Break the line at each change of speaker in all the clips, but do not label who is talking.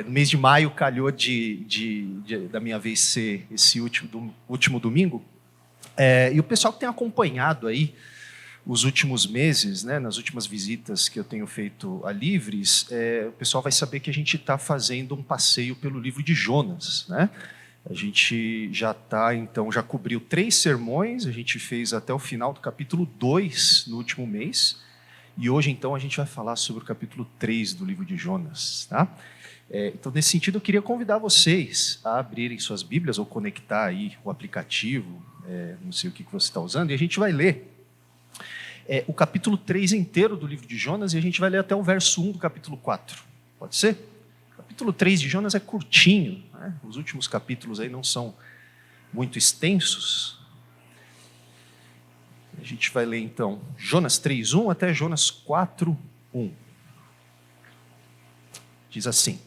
No mês de maio calhou da minha vez ser esse último domingo. E o pessoal que tem acompanhado aí os últimos meses, né, nas últimas visitas que eu tenho feito a Livres, o pessoal vai saber que a gente está fazendo um passeio pelo livro de Jonas, né? A gente já cobriu 3 sermões, a gente fez até o final do capítulo 2 no último mês, e hoje então a gente vai falar sobre o capítulo 3 do livro de Jonas, tá? Então, nesse sentido, eu queria convidar vocês a abrirem suas Bíblias ou conectar aí o aplicativo, não sei o que você está usando, e a gente vai ler o capítulo 3 inteiro do livro de Jonas, e a gente vai ler até o verso 1 do capítulo 4. Pode ser? O capítulo 3 de Jonas é curtinho, né? Os últimos capítulos aí não são muito extensos. A gente vai ler então Jonas 3:1 até Jonas 4:1. Diz assim.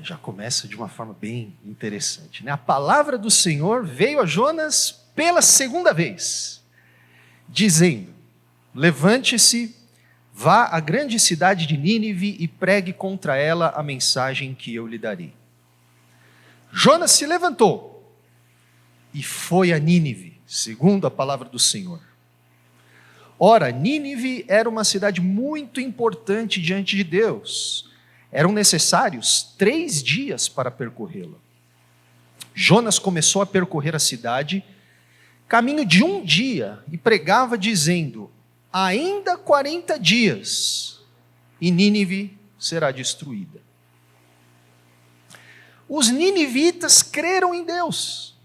Já começa de uma forma bem interessante, né? A palavra do Senhor veio a Jonas pela segunda vez, dizendo: levante-se, vá à grande cidade de Nínive e pregue contra ela a mensagem que eu lhe darei. Jonas se levantou e foi a Nínive, segundo a palavra do Senhor. Ora, Nínive era uma cidade muito importante diante de Deus. Eram necessários 3 dias para percorrê-la. Jonas começou a percorrer a cidade, caminho de 1 dia, e pregava dizendo: ainda 40 dias, e Nínive será destruída. Os ninivitas creram em Deus,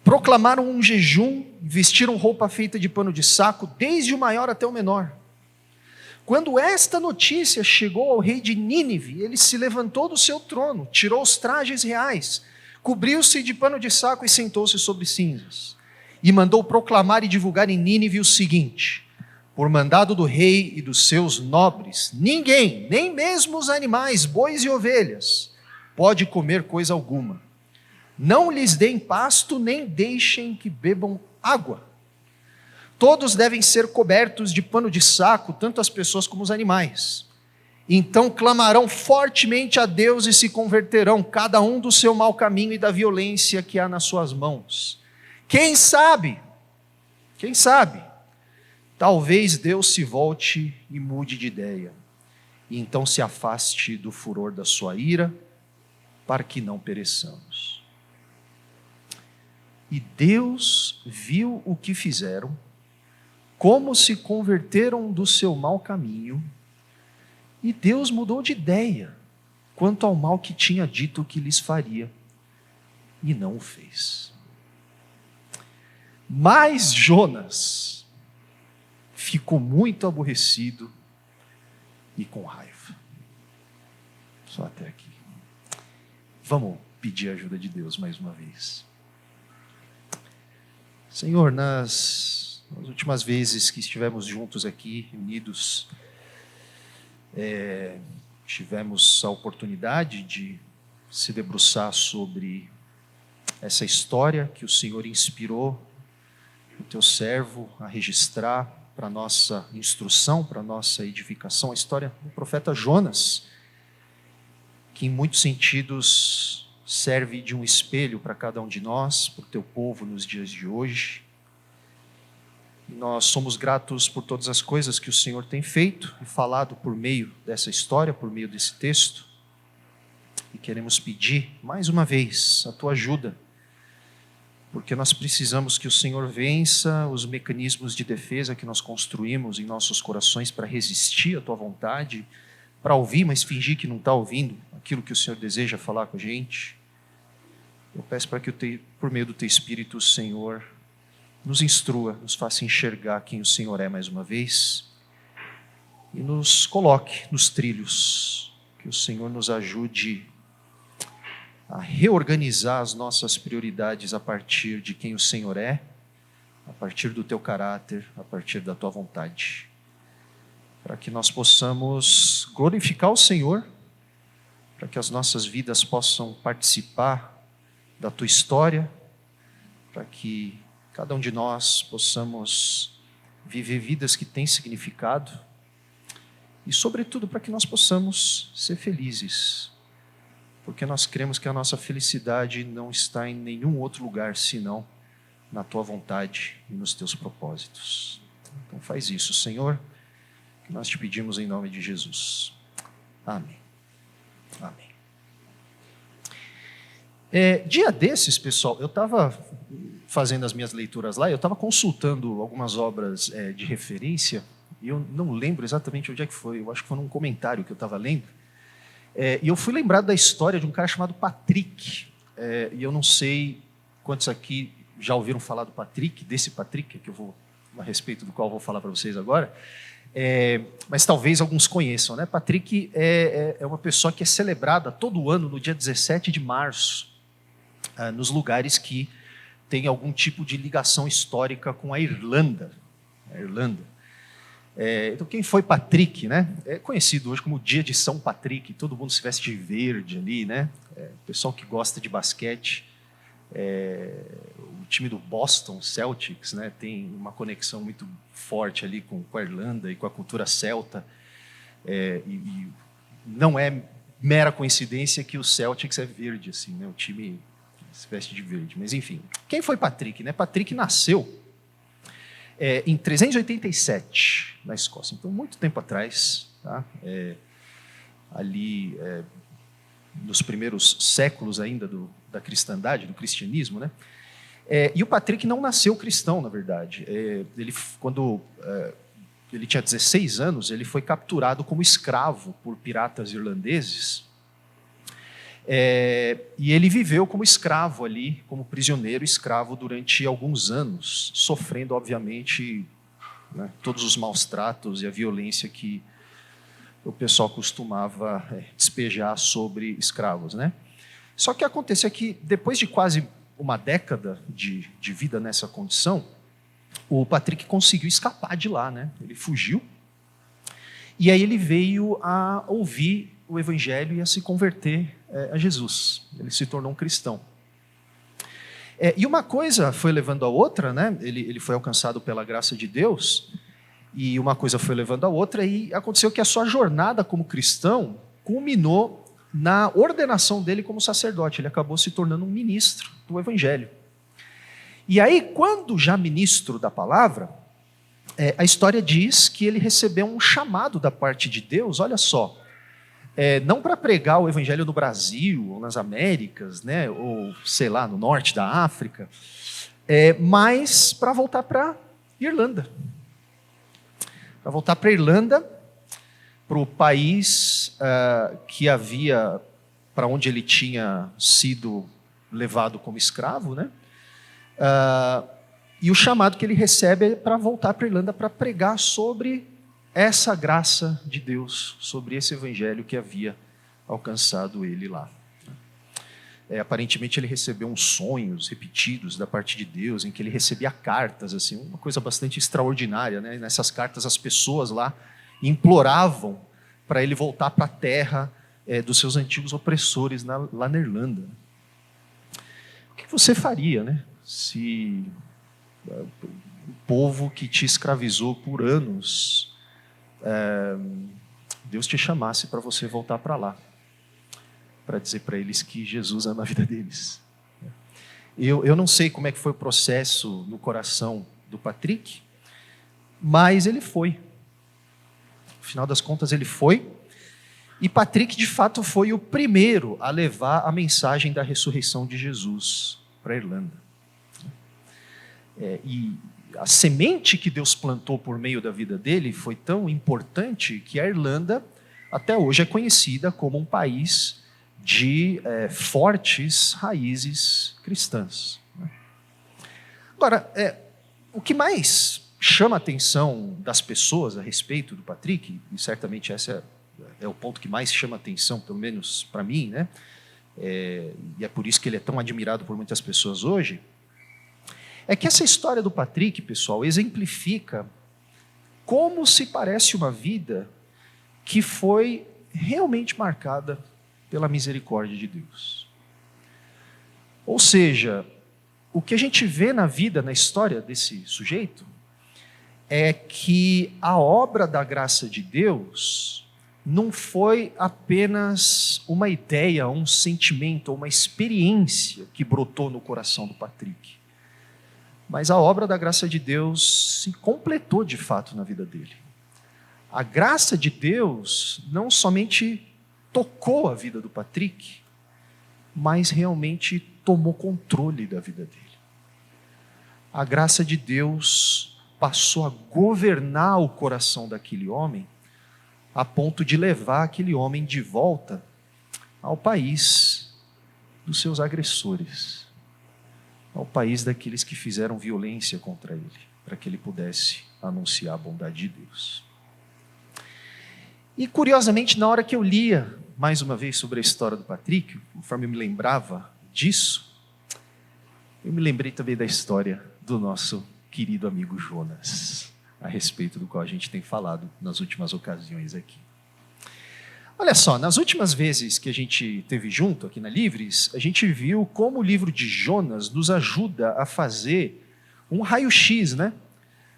proclamaram um jejum, vestiram roupa feita de pano de saco, desde o maior até o menor. Quando esta notícia chegou ao rei de Nínive, ele se levantou do seu trono, tirou os trajes reais, cobriu-se de pano de saco e sentou-se sobre cinzas. E mandou proclamar e divulgar em Nínive o seguinte: por mandado do rei e dos seus nobres, ninguém, nem mesmo os animais, bois e ovelhas, pode comer coisa alguma. Não lhes deem pasto, nem deixem que bebam água. Todos devem ser cobertos de pano de saco, tanto as pessoas como os animais. Então clamarão fortemente a Deus e se converterão, cada um do seu mau caminho e da violência que há nas suas mãos. Quem sabe, talvez Deus se volte e mude de ideia, e então se afaste do furor da sua ira, para que não pereçamos. E Deus viu o que fizeram, como se converteram do seu mau caminho, e Deus mudou de ideia quanto ao mal que tinha dito que lhes faria, e não o fez. Mas Jonas ficou muito aborrecido e com raiva. Só até aqui. Vamos pedir a ajuda de Deus mais uma vez. Senhor, nas últimas vezes que estivemos juntos aqui, reunidos, tivemos a oportunidade de se debruçar sobre essa história que o Senhor inspirou o teu servo a registrar para a nossa instrução, para a nossa edificação, a história do profeta Jonas, que em muitos sentidos serve de um espelho para cada um de nós, para o teu povo nos dias de hoje. E nós somos gratos por todas as coisas que o Senhor tem feito e falado por meio dessa história, por meio desse texto. E queremos pedir mais uma vez a tua ajuda, porque nós precisamos que o Senhor vença os mecanismos de defesa que nós construímos em nossos corações para resistir à tua vontade, para ouvir, mas fingir que não está ouvindo aquilo que o Senhor deseja falar com a gente. Eu peço para que, por meio do teu Espírito, o Senhor nos instrua, nos faça enxergar quem o Senhor é mais uma vez e nos coloque nos trilhos, que o Senhor nos ajude a reorganizar as nossas prioridades a partir de quem o Senhor é, a partir do teu caráter, a partir da tua vontade, para que nós possamos glorificar o Senhor, para que as nossas vidas possam participar da tua história, para que cada um de nós possamos viver vidas que têm significado e, sobretudo, para que nós possamos ser felizes, porque nós cremos que a nossa felicidade não está em nenhum outro lugar senão na tua vontade e nos teus propósitos. Então faz isso, Senhor, que nós te pedimos em nome de Jesus. Amém. Amém. Dia desses, pessoal, eu estava fazendo as minhas leituras lá, eu estava consultando algumas obras de referência, e eu não lembro exatamente onde é que foi, eu acho que foi num comentário que eu estava lendo, e eu fui lembrado da história de um cara chamado Patrick, e eu não sei quantos aqui já ouviram falar do Patrick, desse Patrick, que eu vou, a respeito do qual eu vou falar para vocês agora, mas talvez alguns conheçam, né? Patrick é uma pessoa que é celebrada todo ano no dia 17 de março, nos lugares que tem algum tipo de ligação histórica com a Irlanda. Então, quem foi Patrick, né? É conhecido hoje como o Dia de São Patrick, todo mundo se veste de verde ali, né? Pessoal que gosta de basquete, o time do Boston Celtics, né, tem uma conexão muito forte ali com a Irlanda e com a cultura celta, e não é mera coincidência que o Celtics é verde, assim, né, o time se veste de verde. Mas, enfim, quem foi Patrick? Né? Patrick nasceu em 387, na Escócia, então muito tempo atrás, tá? Ali nos primeiros séculos ainda da cristandade, do cristianismo, né? E o Patrick não nasceu cristão, na verdade. Quando ele tinha 16 anos, ele foi capturado como escravo por piratas irlandeses, e ele viveu como escravo ali, como prisioneiro escravo durante alguns anos, sofrendo, obviamente, né, todos os maus tratos e a violência que o pessoal costumava despejar sobre escravos, né? Só que acontece que, depois de quase uma década de vida nessa condição, o Patrick conseguiu escapar de lá, né? Ele fugiu, e aí ele veio a ouvir o Evangelho e a se converter a Jesus. Ele se tornou um cristão. E uma coisa foi levando a outra, né? Ele foi alcançado pela graça de Deus, e uma coisa foi levando a outra, e aconteceu que a sua jornada como cristão culminou na ordenação dele como sacerdote. Ele acabou se tornando um ministro do Evangelho. E aí, quando já ministro da palavra, a história diz que ele recebeu um chamado da parte de Deus, olha só, não para pregar o Evangelho no Brasil, ou nas Américas, né, ou, sei lá, no norte da África, mas para voltar para Irlanda. Para voltar para a Irlanda, para o país que havia, para onde ele tinha sido levado como escravo, né? E o chamado que ele recebe é para voltar para a Irlanda para pregar sobre essa graça de Deus, sobre esse evangelho que havia alcançado ele lá. Aparentemente ele recebeu uns sonhos repetidos da parte de Deus, em que ele recebia cartas, assim, uma coisa bastante extraordinária, né? Nessas cartas as pessoas lá imploravam para ele voltar para a terra dos seus antigos opressores lá na Irlanda. O que você faria, né, se o povo que te escravizou por anos, Deus te chamasse para você voltar para lá, para dizer para eles que Jesus ama a vida deles? Eu não sei como é que foi o processo no coração do Patrick, mas ele foi. No final das contas, ele foi. E Patrick, de fato, foi o primeiro a levar a mensagem da ressurreição de Jesus para a Irlanda. E a semente que Deus plantou por meio da vida dele foi tão importante que a Irlanda, até hoje, é conhecida como um país de fortes raízes cristãs. Agora, o que mais chama a atenção das pessoas a respeito do Patrick, e certamente esse é o ponto que mais chama a atenção, pelo menos para mim, né? E é por isso que ele é tão admirado por muitas pessoas hoje, é que essa história do Patrick, pessoal, exemplifica como se parece uma vida que foi realmente marcada pela misericórdia de Deus. Ou seja, o que a gente vê na vida, na história desse sujeito, é que a obra da graça de Deus não foi apenas uma ideia, um sentimento, uma experiência que brotou no coração do Patrick. Mas a obra da graça de Deus se completou de fato na vida dele. A graça de Deus não somente tocou a vida do Patrick, mas realmente tomou controle da vida dele. A graça de Deus passou a governar o coração daquele homem, a ponto de levar aquele homem de volta ao país dos seus agressores, ao país daqueles que fizeram violência contra ele, para que ele pudesse anunciar a bondade de Deus. E curiosamente, na hora que eu lia mais uma vez sobre a história do Patrick, conforme eu me lembrava disso, eu me lembrei também da história do nosso querido amigo Jonas, a respeito do qual a gente tem falado nas últimas ocasiões aqui. Olha só, nas últimas vezes que a gente esteve junto aqui na Livres, a gente viu como o livro de Jonas nos ajuda a fazer um raio-x, né,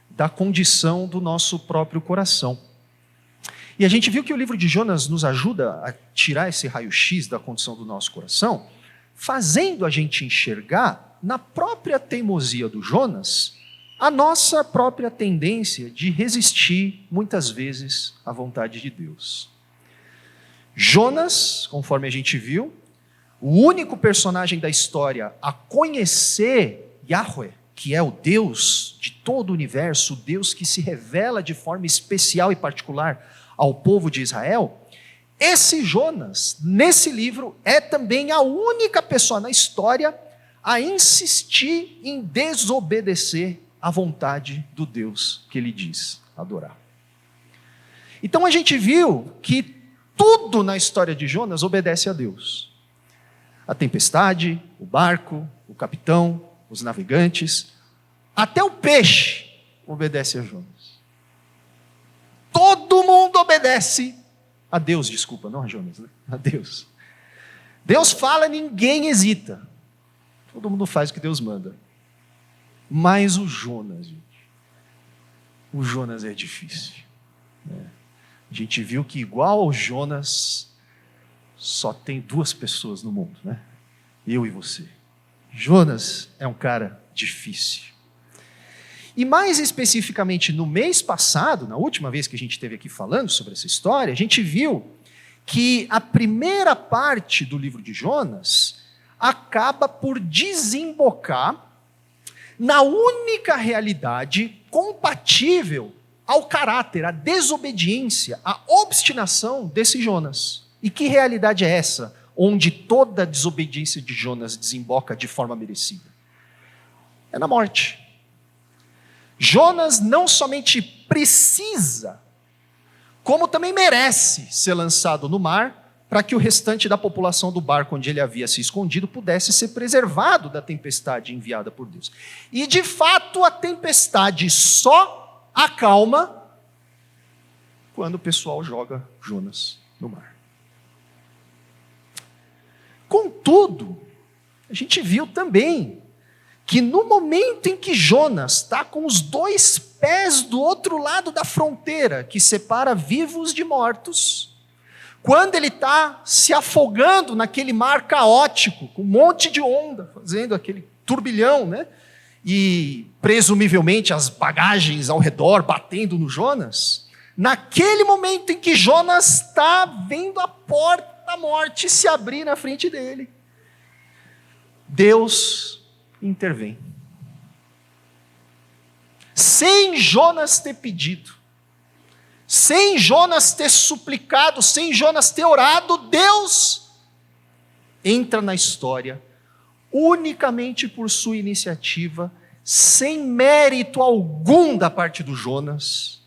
da condição do nosso próprio coração. E a gente viu que o livro de Jonas nos ajuda a tirar esse raio-x da condição do nosso coração, fazendo a gente enxergar, na própria teimosia do Jonas, a nossa própria tendência de resistir, muitas vezes, à vontade de Deus. Jonas, conforme a gente viu, o único personagem da história a conhecer Yahweh, que é o Deus de todo o universo, o Deus que se revela de forma especial e particular ao povo de Israel, esse Jonas, nesse livro, é também a única pessoa na história a insistir em desobedecer à vontade do Deus que ele diz adorar. Então a gente viu que tudo na história de Jonas obedece a Deus. A tempestade, o barco, o capitão, os navegantes, até o peixe obedece a Jonas. Todo mundo obedece a Deus, desculpa, não a Jonas, né? A Deus. Deus fala, ninguém hesita. Todo mundo faz o que Deus manda. Mas o Jonas, gente, o Jonas é difícil, né? A gente viu que igual ao Jonas, só tem duas pessoas no mundo, né? Eu e você. Jonas é um cara difícil. E mais especificamente no mês passado, na última vez que a gente esteve aqui falando sobre essa história, a gente viu que a primeira parte do livro de Jonas acaba por desembocar na única realidade compatível ao caráter, à desobediência, à obstinação desse Jonas. E que realidade é essa, onde toda a desobediência de Jonas desemboca de forma merecida? É na morte. Jonas não somente precisa, como também merece ser lançado no mar, para que o restante da população do barco onde ele havia se escondido pudesse ser preservado da tempestade enviada por Deus. E de fato a tempestade só acalma quando o pessoal joga Jonas no mar. Contudo, a gente viu também que no momento em que Jonas está com os dois pés do outro lado da fronteira, que separa vivos de mortos, quando ele está se afogando naquele mar caótico, com um monte de onda, fazendo aquele turbilhão, né? E presumivelmente as bagagens ao redor batendo no Jonas, naquele momento em que Jonas está vendo a porta da morte se abrir na frente dele, Deus intervém. Sem Jonas ter pedido, sem Jonas ter suplicado, sem Jonas ter orado, Deus entra na história unicamente por sua iniciativa, sem mérito algum da parte do Jonas,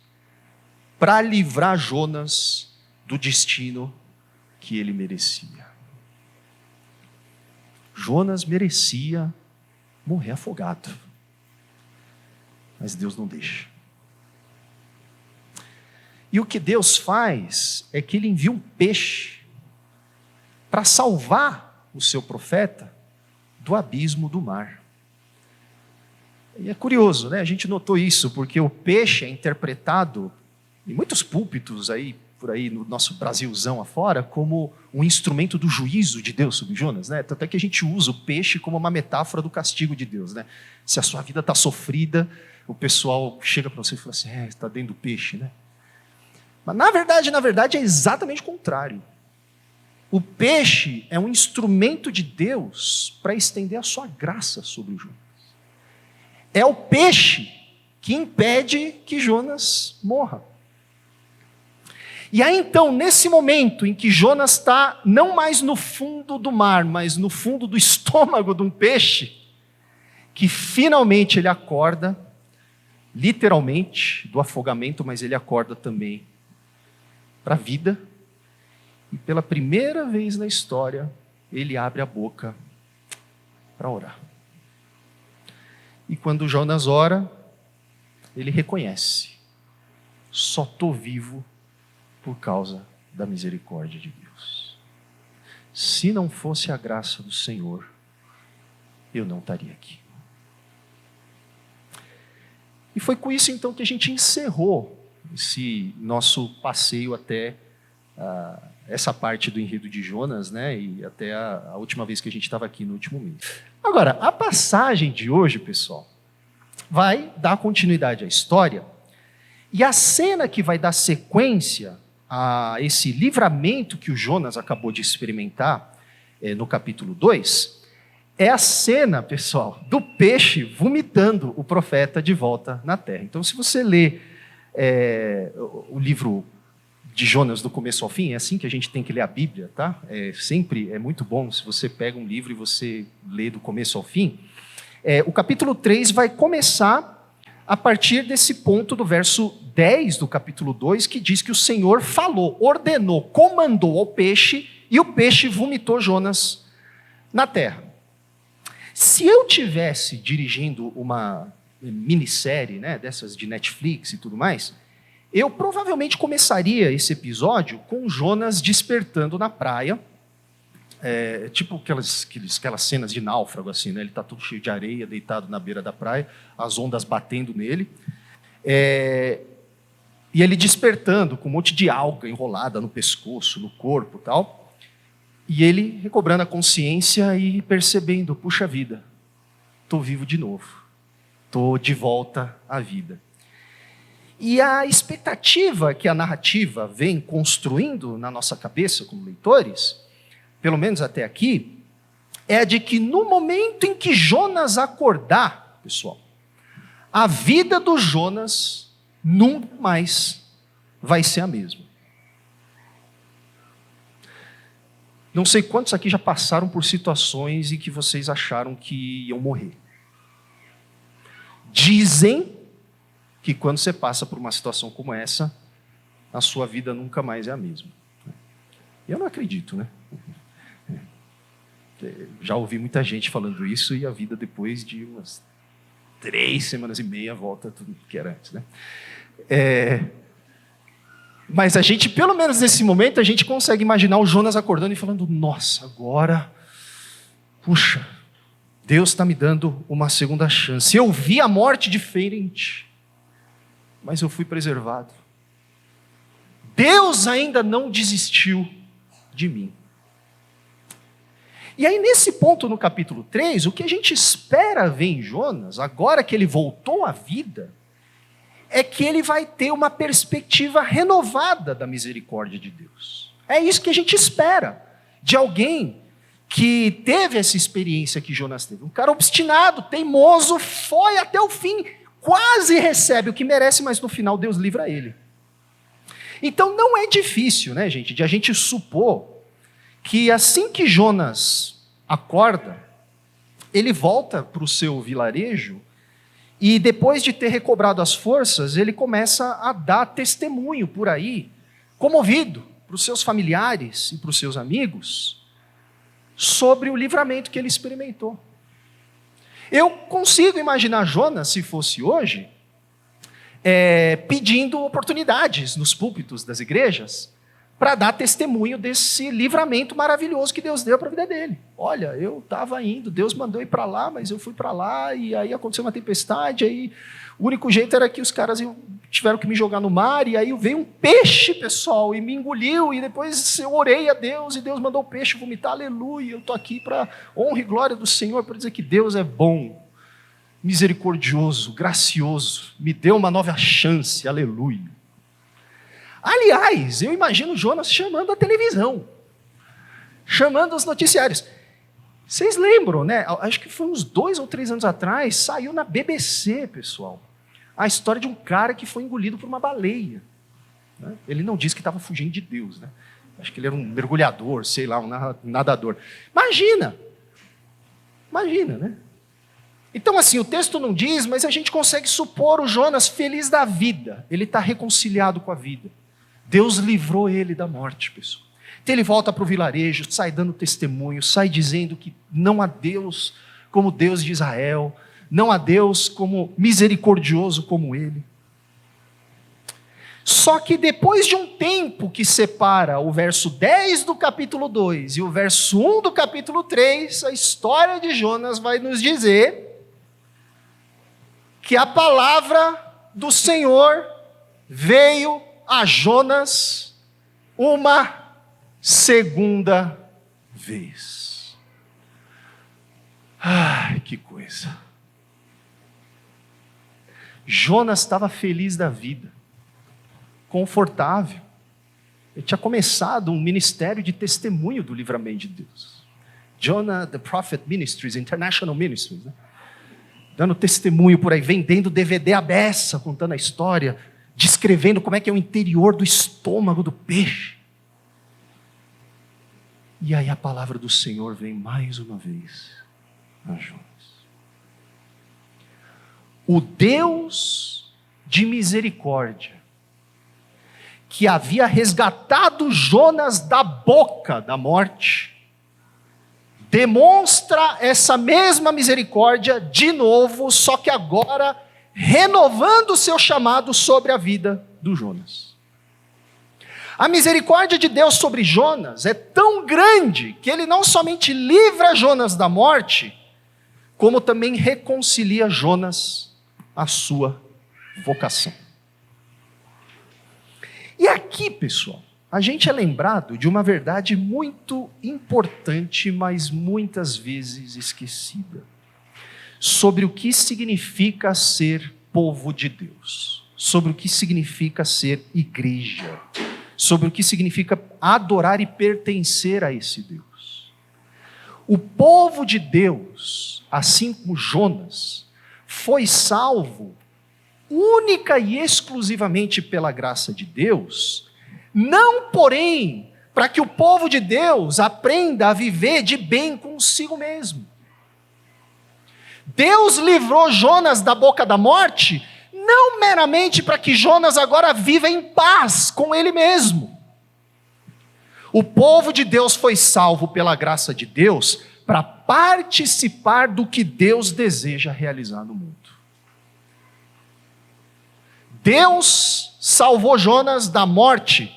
para livrar Jonas do destino que ele merecia. Jonas merecia morrer afogado, mas Deus não deixa. E o que Deus faz é que ele envia um peixe para salvar o seu profeta do abismo do mar. E é curioso, né? A gente notou isso, porque o peixe é interpretado em muitos púlpitos aí, por aí no nosso Brasilzão afora, como um instrumento do juízo de Deus sobre Jonas, né? Tanto é que a gente usa o peixe como uma metáfora do castigo de Deus, né? Se a sua vida está sofrida, o pessoal chega para você e fala assim, está dentro do peixe, né? Mas na verdade é exatamente o contrário. O peixe é um instrumento de Deus para estender a sua graça sobre o Jonas. É o peixe que impede que Jonas morra. E aí então, nesse momento em que Jonas está não mais no fundo do mar, mas no fundo do estômago de um peixe, que finalmente ele acorda, literalmente, do afogamento, mas ele acorda também para a vida, e pela primeira vez na história, ele abre a boca para orar. E quando Jonas ora, ele reconhece, só estou vivo por causa da misericórdia de Deus. Se não fosse a graça do Senhor, eu não estaria aqui. E foi com isso então que a gente encerrou esse nosso passeio até essa parte do enredo de Jonas, né? E até a última vez que a gente estava aqui no último mês. Agora, a passagem de hoje, pessoal, vai dar continuidade à história, e a cena que vai dar sequência a esse livramento que o Jonas acabou de experimentar no capítulo 2, é a cena, pessoal, do peixe vomitando o profeta de volta na terra. Então, se você lê o livro de Jonas do começo ao fim, é assim que a gente tem que ler a Bíblia, tá? Sempre é muito bom se você pega um livro e você lê do começo ao fim. O capítulo 3 vai começar a partir desse ponto do verso 10 do capítulo 2, que diz que o Senhor falou, ordenou, comandou ao peixe, e o peixe vomitou Jonas na terra. Se eu tivesse dirigindo uma minissérie, né, dessas de Netflix e tudo mais, eu provavelmente começaria esse episódio com Jonas despertando na praia, tipo aquelas cenas de náufrago, assim, né? Ele está todo cheio de areia, deitado na beira da praia, as ondas batendo nele, e ele despertando com um monte de alga enrolada no pescoço, no corpo e tal, e ele recobrando a consciência e percebendo, puxa vida, estou vivo de novo, estou de volta à vida. E a expectativa que a narrativa vem construindo na nossa cabeça como leitores, pelo menos até aqui, é a de que no momento em que Jonas acordar, pessoal, a vida do Jonas nunca mais vai ser a mesma. Não sei quantos aqui já passaram por situações em que vocês acharam que iam morrer. Dizem que quando você passa por uma situação como essa, a sua vida nunca mais é a mesma. Eu não acredito, né? Já ouvi muita gente falando isso, e a vida depois de umas 3 semanas e meia volta tudo que era antes, né? Mas a gente, pelo menos nesse momento, a gente consegue imaginar o Jonas acordando e falando, nossa, agora, puxa, Deus está me dando uma segunda chance. Eu vi a morte diferente, mas eu fui preservado. Deus ainda não desistiu de mim. E aí, nesse ponto, no capítulo 3, o que a gente espera ver em Jonas, agora que ele voltou à vida, é que ele vai ter uma perspectiva renovada da misericórdia de Deus. É isso que a gente espera de alguém que teve essa experiência que Jonas teve. Um cara obstinado, teimoso, foi até o fim, quase recebe o que merece, mas no final Deus livra ele. Então não é difícil, né, gente, de a gente supor que assim que Jonas acorda, ele volta para o seu vilarejo e depois de ter recobrado as forças, ele começa a dar testemunho por aí, comovido para os seus familiares e para os seus amigos, sobre o livramento que ele experimentou. Eu consigo imaginar Jonas, se fosse hoje, pedindo oportunidades nos púlpitos das igrejas, para dar testemunho desse livramento maravilhoso que Deus deu para a vida dele. Olha, eu estava indo, Deus mandou ir para lá, mas eu fui para lá, e aí aconteceu uma tempestade, aí o único jeito era que os caras tiveram que me jogar no mar, e aí veio um peixe, pessoal, e me engoliu, e depois eu orei a Deus, e Deus mandou o peixe vomitar, aleluia, eu estou aqui para honra e glória do Senhor, para dizer que Deus é bom, misericordioso, gracioso, me deu uma nova chance, aleluia. Aliás, eu imagino Jonas chamando a televisão, chamando os noticiários. Vocês lembram, né? Acho que foi uns 2 ou 3 anos atrás, saiu na BBC, pessoal, a história de um cara que foi engolido por uma baleia. Né? Ele não disse que estava fugindo de Deus, né? Acho que ele era um mergulhador, sei lá, um nadador. Imagina, né? Então, assim, o texto não diz, mas a gente consegue supor o Jonas feliz da vida. Ele está reconciliado com a vida. Deus livrou ele da morte, pessoal. Então ele volta para o vilarejo, sai dando testemunho, sai dizendo que não há Deus como Deus de Israel, não há Deus como misericordioso como ele. Só que depois de um tempo que separa o verso 10 do capítulo 2 e o verso 1 do capítulo 3, a história de Jonas vai nos dizer que a palavra do Senhor veio a Jonas uma segunda vez. Ai, que coisa. Jonas estava feliz da vida, confortável. Ele tinha começado um ministério de testemunho do livramento de Deus. Jonah the Prophet Ministries, International Ministries, né? Dando testemunho por aí, vendendo DVD à beça, contando a história, descrevendo como é que é o interior do estômago do peixe. E aí a palavra do Senhor vem mais uma vez a Jonas. O Deus de misericórdia, que havia resgatado Jonas da boca da morte, demonstra essa mesma misericórdia de novo, só que agora renovando o seu chamado sobre a vida do Jonas. A misericórdia de Deus sobre Jonas é tão grande que ele não somente livra Jonas da morte, como também reconcilia Jonas à sua vocação. E aqui, pessoal, a gente é lembrado de uma verdade muito importante, mas muitas vezes esquecida, sobre o que significa ser povo de Deus, sobre o que significa ser igreja, sobre o que significa adorar e pertencer a esse Deus. O povo de Deus, assim como Jonas, foi salvo única e exclusivamente pela graça de Deus, não, porém, para que o povo de Deus aprenda a viver de bem consigo mesmo. Deus livrou Jonas da boca da morte, não meramente para que Jonas agora viva em paz com ele mesmo. O povo de Deus foi salvo pela graça de Deus para participar do que Deus deseja realizar no mundo. Deus salvou Jonas da morte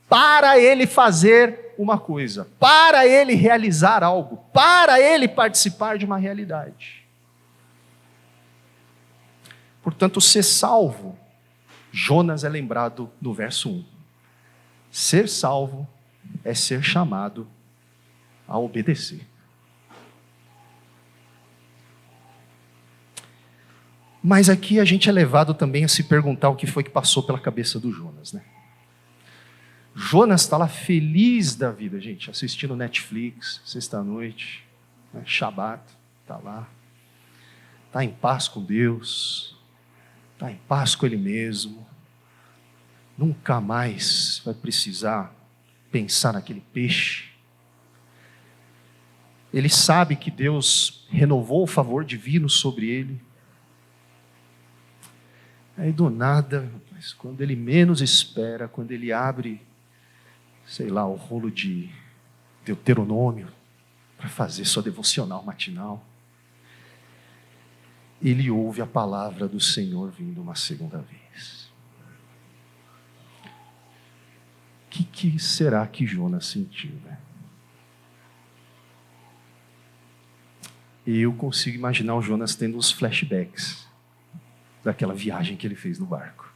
para ele fazer uma coisa, para ele realizar algo, para ele participar de uma realidade. Portanto, ser salvo, Jonas é lembrado no verso 1. Ser salvo é ser chamado a obedecer. Mas aqui a gente é levado também a se perguntar o que foi que passou pela cabeça do Jonas, né? Jonas está lá feliz da vida, gente, assistindo Netflix, sexta-noite, né? Shabat, está lá, está em paz com Deus, está em paz com Ele mesmo, nunca mais vai precisar pensar naquele peixe. Ele sabe que Deus renovou o favor divino sobre ele. Aí do nada, mas quando ele menos espera, quando ele abre, sei lá, o rolo de Deuteronômio para fazer sua devocional matinal, ele ouve a palavra do Senhor vindo uma segunda vez.
que será que Jonas sentiu, né? Eu consigo imaginar o Jonas tendo uns flashbacks daquela viagem que ele fez no barco.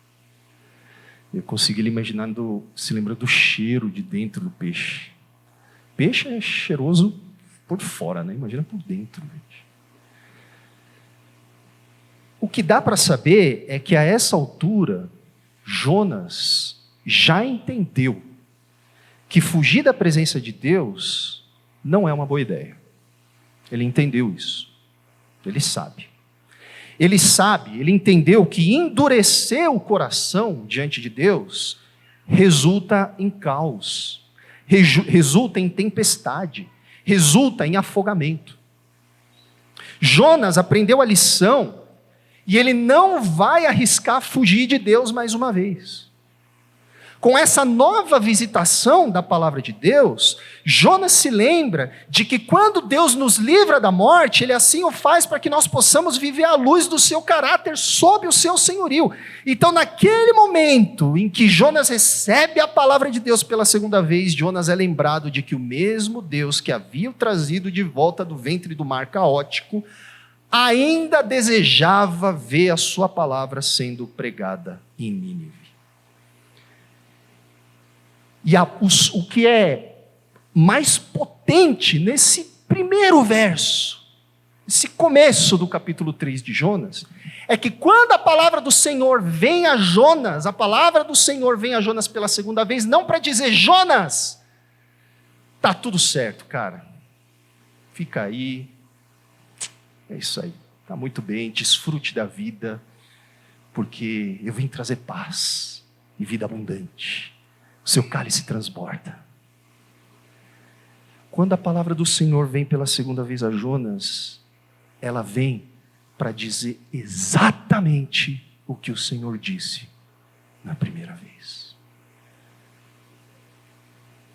Eu consigo ele imaginando, se lembrando do cheiro de dentro do peixe. Peixe é cheiroso por fora, né? Imagina por dentro, gente. O que dá para saber é que a essa altura, Jonas já entendeu que fugir da presença de Deus não é uma boa ideia. Ele entendeu isso. Ele sabe. Ele entendeu que endurecer o coração diante de Deus resulta em caos, resulta em tempestade, resulta em afogamento. Jonas aprendeu a lição e ele não vai arriscar fugir de Deus mais uma vez. Com essa nova visitação da palavra de Deus, Jonas se lembra de que quando Deus nos livra da morte, Ele assim o faz para que nós possamos viver à luz do seu caráter sob o seu senhorio. Então, naquele momento em que Jonas recebe a palavra de Deus pela segunda vez, Jonas é lembrado de que o mesmo Deus que havia o trazido de volta do ventre do mar caótico, ainda desejava ver a sua palavra sendo pregada em Nínive. E o que é mais potente nesse primeiro verso, esse começo do capítulo 3 de Jonas, é que quando a palavra do Senhor vem a Jonas, a palavra do Senhor vem a Jonas pela segunda vez, não para dizer, Jonas, tá tudo certo, cara, fica aí, é isso aí, tá muito bem, desfrute da vida, porque eu vim trazer paz e vida abundante. O seu cálice transborda. Quando a palavra do Senhor vem pela segunda vez a Jonas, ela vem para dizer exatamente o que o Senhor disse na primeira vez.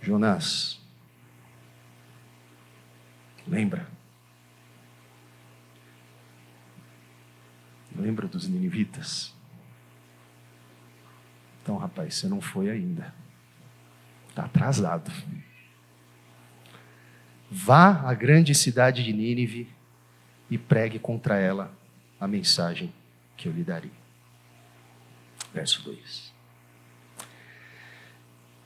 Jonas, lembra dos ninivitas? Então, rapaz, você não foi ainda. Está atrasado. Vá à grande cidade de Nínive e pregue contra ela a mensagem que eu lhe darei. Verso 2.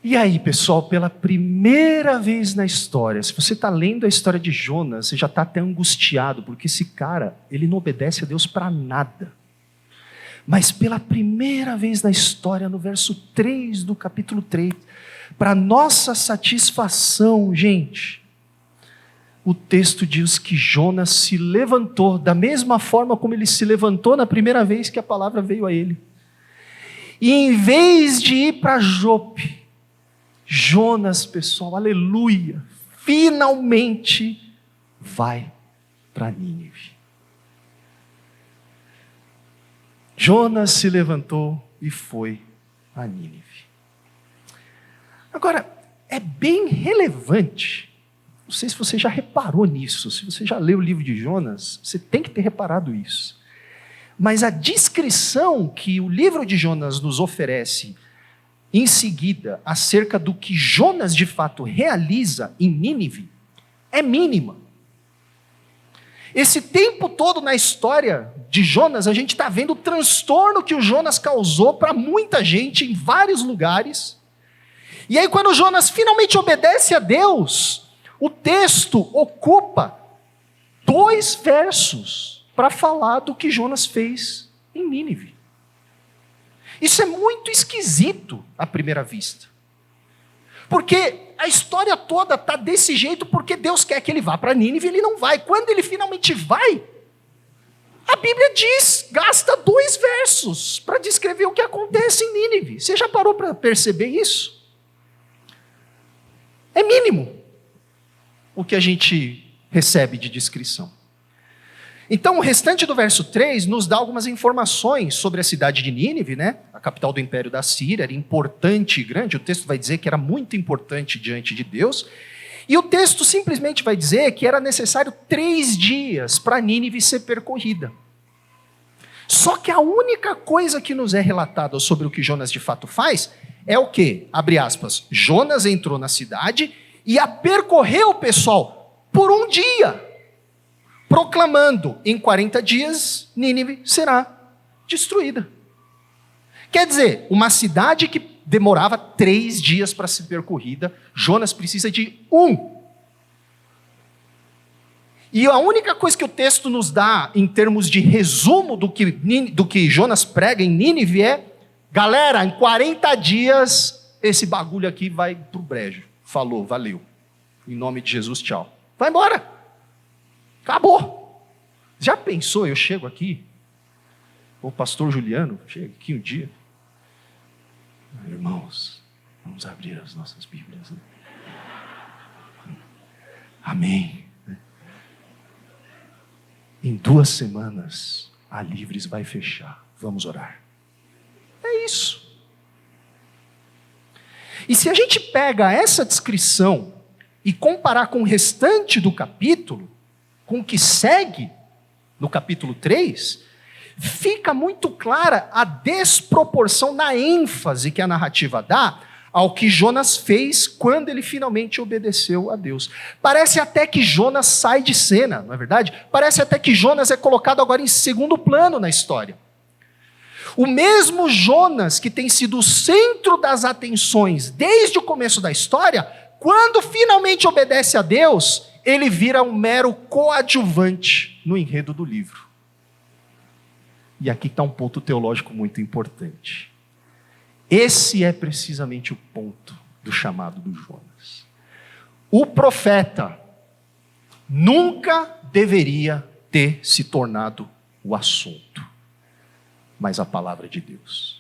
E aí, pessoal, pela primeira vez na história, se você está lendo a história de Jonas, você já está até angustiado, porque esse cara, ele não obedece a Deus para nada. Mas pela primeira vez na história, no verso 3 do capítulo 3, para nossa satisfação, gente, o texto diz que Jonas se levantou da mesma forma como ele se levantou na primeira vez que a palavra veio a ele. E em vez de ir para Jope, Jonas, pessoal, aleluia, finalmente vai para Nínive. Jonas se levantou e foi a Nínive. Agora, é bem relevante, não sei se você já reparou nisso, se você já leu o livro de Jonas, você tem que ter reparado isso. Mas a descrição que o livro de Jonas nos oferece em seguida, acerca do que Jonas de fato realiza em Nínive, é mínima. Esse tempo todo na história de Jonas, a gente está vendo o transtorno que o Jonas causou para muita gente em vários lugares. E aí quando Jonas finalmente obedece a Deus, o texto ocupa 2 versos para falar do que Jonas fez em Nínive. Isso é muito esquisito à primeira vista. Porque a história toda está desse jeito porque Deus quer que ele vá para Nínive e ele não vai. Quando ele finalmente vai, a Bíblia diz, gasta 2 versos para descrever o que acontece em Nínive. Você já parou para perceber isso? É mínimo o que a gente recebe de descrição. Então, o restante do verso 3 nos dá algumas informações sobre a cidade de Nínive, né? A capital do Império da Síria, era importante e grande. O texto vai dizer que era muito importante diante de Deus. E o texto simplesmente vai dizer que era necessário 3 dias para Nínive ser percorrida. Só que a única coisa que nos é relatada sobre o que Jonas de fato faz é o quê? Abre aspas. Jonas entrou na cidade e a percorreu, pessoal, por um dia, proclamando: em 40 dias, Nínive será destruída. Quer dizer, uma cidade que demorava 3 dias para ser percorrida, Jonas precisa de 1. E a única coisa que o texto nos dá, em termos de resumo do que Jonas prega em Nínive é: galera, em 40 dias, esse bagulho aqui vai pro brejo. Falou, valeu. Em nome de Jesus, tchau. Vai embora. Acabou. Já pensou, eu chego aqui, o pastor Juliano chega aqui um dia: irmãos, vamos abrir as nossas Bíblias. Né? Amém. Em 2 semanas, a Livres vai fechar. Vamos orar. É isso. E se a gente pega essa descrição e comparar com o restante do capítulo, com o que segue no capítulo 3, fica muito clara a desproporção na ênfase que a narrativa dá ao que Jonas fez quando ele finalmente obedeceu a Deus. Parece até que Jonas sai de cena, não é verdade? Parece até que Jonas é colocado agora em segundo plano na história. O mesmo Jonas que tem sido o centro das atenções desde o começo da história, quando finalmente obedece a Deus, ele vira um mero coadjuvante no enredo do livro. E aqui está um ponto teológico muito importante. Esse é precisamente o ponto do chamado do Jonas. O profeta nunca deveria ter se tornado o assunto, mas a palavra de Deus.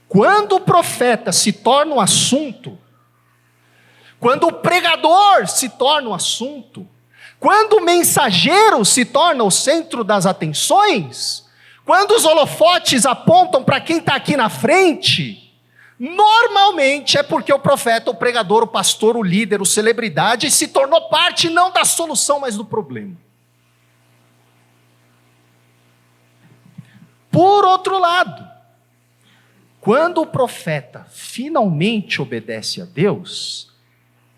Quando o profeta se torna o assunto, quando o pregador se torna o assunto, quando o mensageiro se torna o centro das atenções, quando os holofotes apontam para quem está aqui na frente, normalmente é porque o profeta, o pregador, o pastor, o líder, o celebridade se tornou parte não da solução, mas do problema. Por outro lado, quando o profeta finalmente obedece a Deus,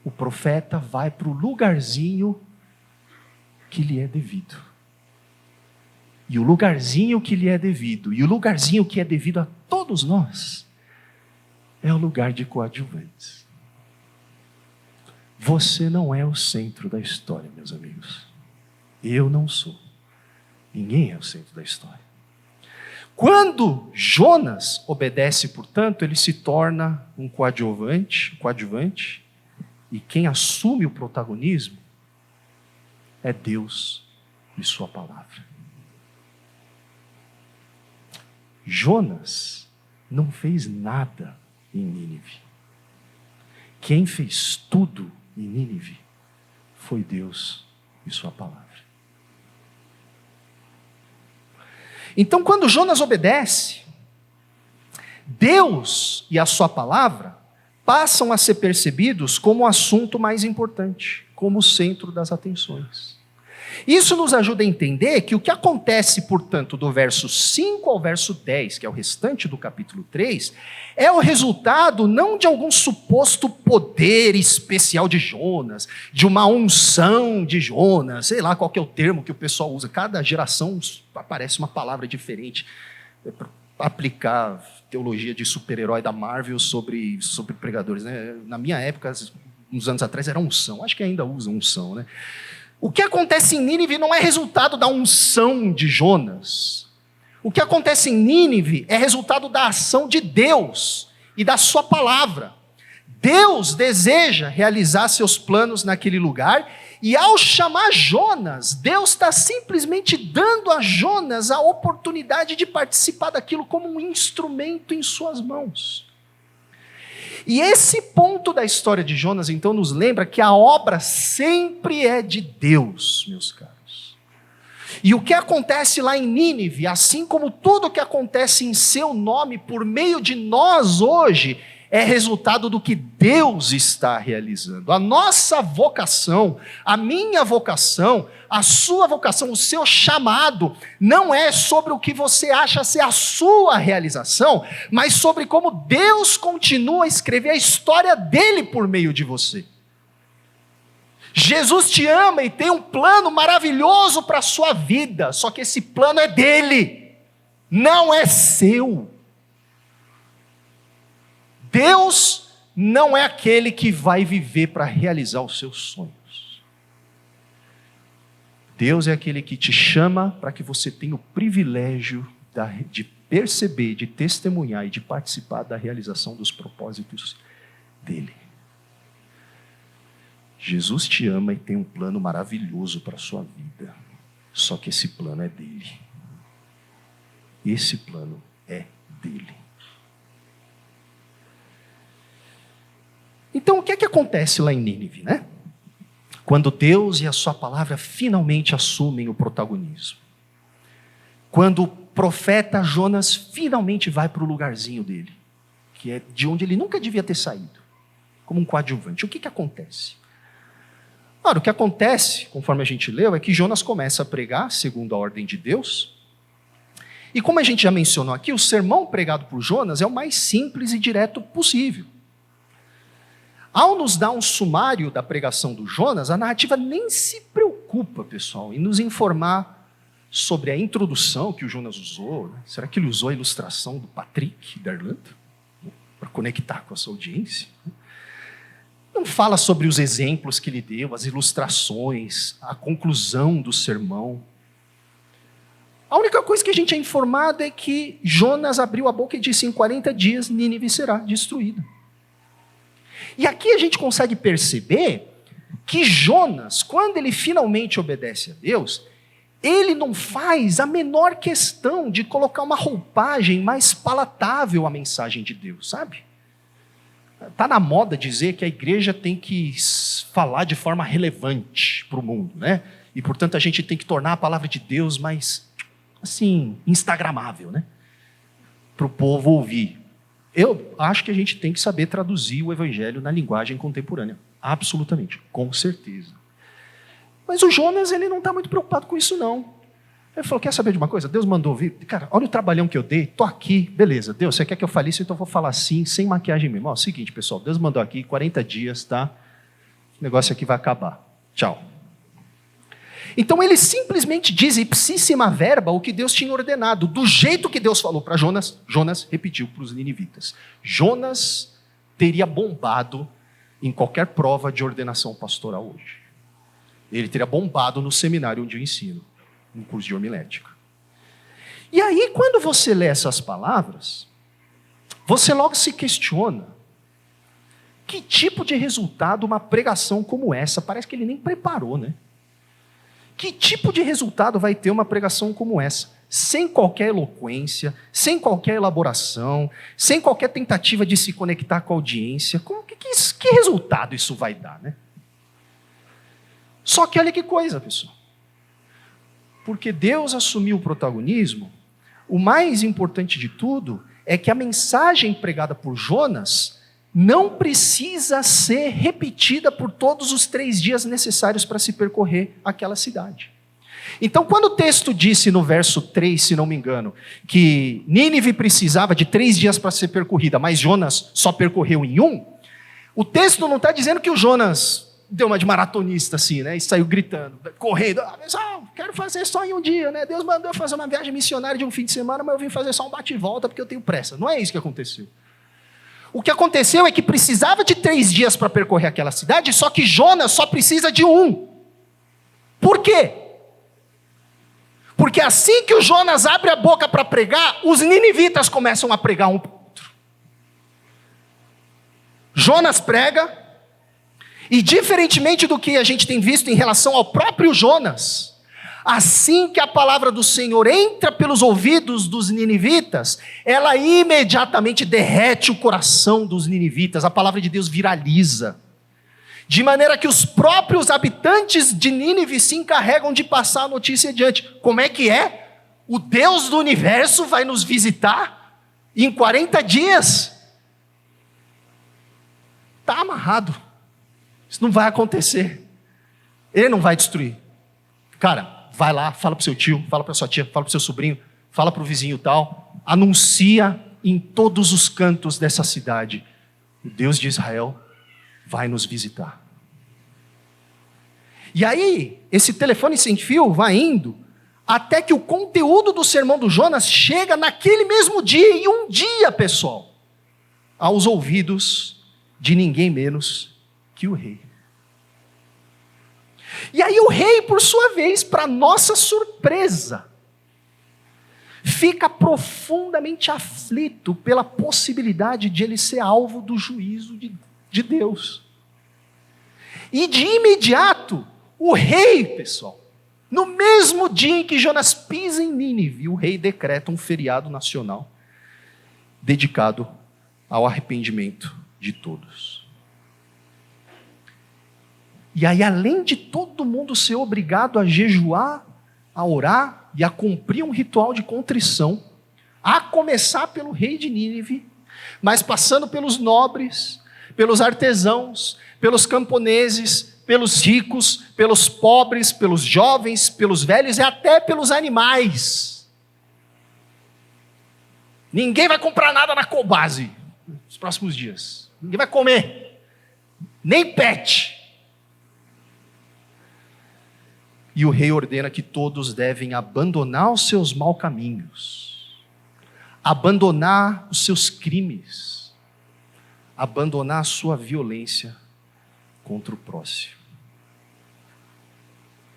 o profeta vai para o lugarzinho que lhe é devido. E o lugarzinho que lhe é devido, e o lugarzinho que é devido a todos nós, é o lugar de coadjuvantes. Você não é o centro da história, meus amigos. Eu não sou. Ninguém é o centro da história. Quando Jonas obedece, portanto, ele se torna um coadjuvante, e quem assume o protagonismo é Deus e sua palavra. Jonas não fez nada em Nínive. Quem fez tudo em Nínive foi Deus e sua palavra. Então, quando Jonas obedece, Deus e a sua palavra passam a ser percebidos como o assunto mais importante, como o centro das atenções. Isso nos ajuda a entender que o que acontece, portanto, do verso 5 ao verso 10, que é o restante do capítulo 3, é o resultado não de algum suposto poder especial de Jonas, de uma unção de Jonas, sei lá qual que é o termo que o pessoal usa, cada geração aparece uma palavra diferente, para aplicar teologia de super-herói da Marvel sobre pregadores. Né? Na minha época, uns anos atrás, era unção, acho que ainda usa unção, né? O que acontece em Nínive não é resultado da unção de Jonas. O que acontece em Nínive é resultado da ação de Deus e da sua palavra. Deus deseja realizar seus planos naquele lugar, e ao chamar Jonas, Deus está simplesmente dando a Jonas a oportunidade de participar daquilo como um instrumento em suas mãos. E esse ponto da história de Jonas, então, nos lembra que a obra sempre é de Deus, meus caros. E o que acontece lá em Nínive, assim como tudo o que acontece em seu nome por meio de nós hoje, é resultado do que Deus está realizando. A nossa vocação, a minha vocação, a sua vocação, o seu chamado, não é sobre o que você acha ser a sua realização, mas sobre como Deus continua a escrever a história dele por meio de você. Jesus te ama e tem um plano maravilhoso para a sua vida, só que esse plano é dele, não é seu. Deus não é aquele que vai viver para realizar os seus sonhos. Deus é aquele que te chama para que você tenha o privilégio de perceber, de testemunhar e de participar da realização dos propósitos dele. Jesus te ama e tem um plano maravilhoso para a sua vida. Só que esse plano é dele. Esse plano é dele. Então, o que é que acontece lá em Nínive, né? Quando Deus e a sua palavra finalmente assumem o protagonismo. Quando o profeta Jonas finalmente vai para o lugarzinho dele, que é de onde ele nunca devia ter saído, como um coadjuvante. O que acontece? Ora, o que acontece, conforme a gente leu, é que Jonas começa a pregar, segundo a ordem de Deus. E como a gente já mencionou aqui, o sermão pregado por Jonas é o mais simples e direto possível. Ao nos dar um sumário da pregação do Jonas, a narrativa nem se preocupa, pessoal, em nos informar sobre a introdução que o Jonas usou. Né? Será que ele usou a ilustração do Patrick da Irlanda? Para conectar com a sua audiência? Não fala sobre os exemplos que ele deu, as ilustrações, a conclusão do sermão. A única coisa que a gente é informado é que Jonas abriu a boca e disse: em 40 dias Nínive será destruída. E aqui a gente consegue perceber que Jonas, quando ele finalmente obedece a Deus, ele não faz a menor questão de colocar uma roupagem mais palatável à mensagem de Deus, sabe? Está na moda dizer que a igreja tem que falar de forma relevante para o mundo, né? E, portanto, a gente tem que tornar a palavra de Deus mais, assim, instagramável, né? Para o povo ouvir. Eu acho que a gente tem que saber traduzir o evangelho na linguagem contemporânea. Absolutamente, com certeza. Mas o Jonas, ele não está muito preocupado com isso, não. Ele falou: quer saber de uma coisa? Deus mandou vir. Cara, olha o trabalhão que eu dei. Estou aqui. Beleza. Deus, você quer que eu fale isso? Então eu vou falar assim, sem maquiagem mesmo. Ó, é o seguinte, pessoal. Deus mandou aqui 40 dias, tá? O negócio aqui vai acabar. Tchau. Então ele simplesmente diz, ipsíssima verba, o que Deus tinha ordenado. Do jeito que Deus falou para Jonas, Jonas repetiu para os ninivitas. Jonas teria bombado em qualquer prova de ordenação pastoral hoje. Ele teria bombado no seminário onde eu ensino. Um curso de homilética. E aí, quando você lê essas palavras, você logo se questiona: que tipo de resultado uma pregação como essa? Parece que ele nem preparou, né? Que tipo de resultado vai ter uma pregação como essa? Sem qualquer eloquência, sem qualquer elaboração, sem qualquer tentativa de se conectar com a audiência. Que resultado isso vai dar, né? Só que olha que coisa, pessoal. Porque Deus assumiu o protagonismo, o mais importante de tudo é que a mensagem pregada por Jonas não precisa ser repetida por todos os 3 dias necessários para se percorrer aquela cidade. Então, quando o texto disse no verso 3, se não me engano, que Nínive precisava de 3 dias para ser percorrida, mas Jonas só percorreu em 1, o texto não está dizendo que o Jonas deu uma de maratonista assim, né? E saiu gritando, correndo: pessoal, quero fazer só em um dia, né? Deus mandou eu fazer uma viagem missionária de um fim de semana, mas eu vim fazer só um bate e volta porque eu tenho pressa. Não é isso que aconteceu. O que aconteceu é que precisava de 3 dias para percorrer aquela cidade, só que Jonas só precisa de 1. Por quê? Porque assim que o Jonas abre a boca para pregar, os ninivitas começam a pregar um para o outro. Jonas prega, e diferentemente do que a gente tem visto em relação ao próprio Jonas, assim que a palavra do Senhor entra pelos ouvidos dos ninivitas, ela imediatamente derrete o coração dos ninivitas. A palavra de Deus viraliza, de maneira que os próprios habitantes de Nínive se encarregam de passar a notícia adiante. Como é que é? O Deus do universo vai nos visitar em 40 dias? Está amarrado. Isso não vai acontecer. Ele não vai destruir. Cara, vai lá, fala para o seu tio, fala para sua tia, fala para o seu sobrinho, fala para o vizinho tal. Anuncia em todos os cantos dessa cidade. O Deus de Israel vai nos visitar. E aí, esse telefone sem fio vai indo, até que o conteúdo do sermão do Jonas chega naquele mesmo dia, e um dia, pessoal, aos ouvidos de ninguém menos que o rei. E aí o rei, por sua vez, para nossa surpresa, fica profundamente aflito pela possibilidade de ele ser alvo do juízo de Deus. E de imediato, o rei, pessoal, no mesmo dia em que Jonas pisa em Nínive, o rei decreta um feriado nacional dedicado ao arrependimento de todos. E aí, além de todo mundo ser obrigado a jejuar, a orar e a cumprir um ritual de contrição, a começar pelo rei de Nínive, mas passando pelos nobres, pelos artesãos, pelos camponeses, pelos ricos, pelos pobres, pelos jovens, pelos velhos e até pelos animais. Ninguém vai comprar nada na Cobase nos próximos dias. Ninguém vai comer, nem pet. E o rei ordena que todos devem abandonar os seus maus caminhos, abandonar os seus crimes, abandonar a sua violência contra o próximo.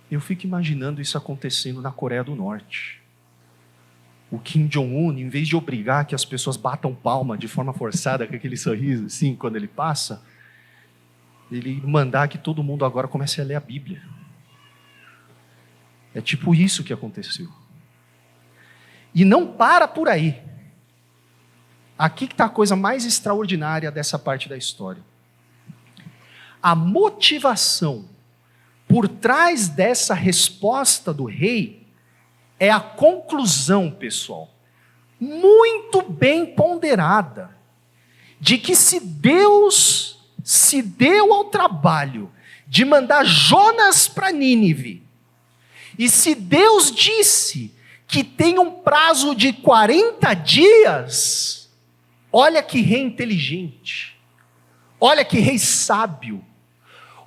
Eu fico imaginando isso acontecendo na Coreia do Norte. O Kim Jong-un, em vez de obrigar que as pessoas batam palma de forma forçada, com aquele sorriso assim, quando ele passa, ele mandar que todo mundo agora comece a ler a Bíblia. É tipo isso que aconteceu. E não para por aí. Aqui que está a coisa mais extraordinária dessa parte da história. A motivação por trás dessa resposta do rei é a conclusão, pessoal, muito bem ponderada, de que se Deus se deu ao trabalho de mandar Jonas para Nínive, e se Deus disse que tem um prazo de 40 dias, olha que rei inteligente, olha que rei sábio,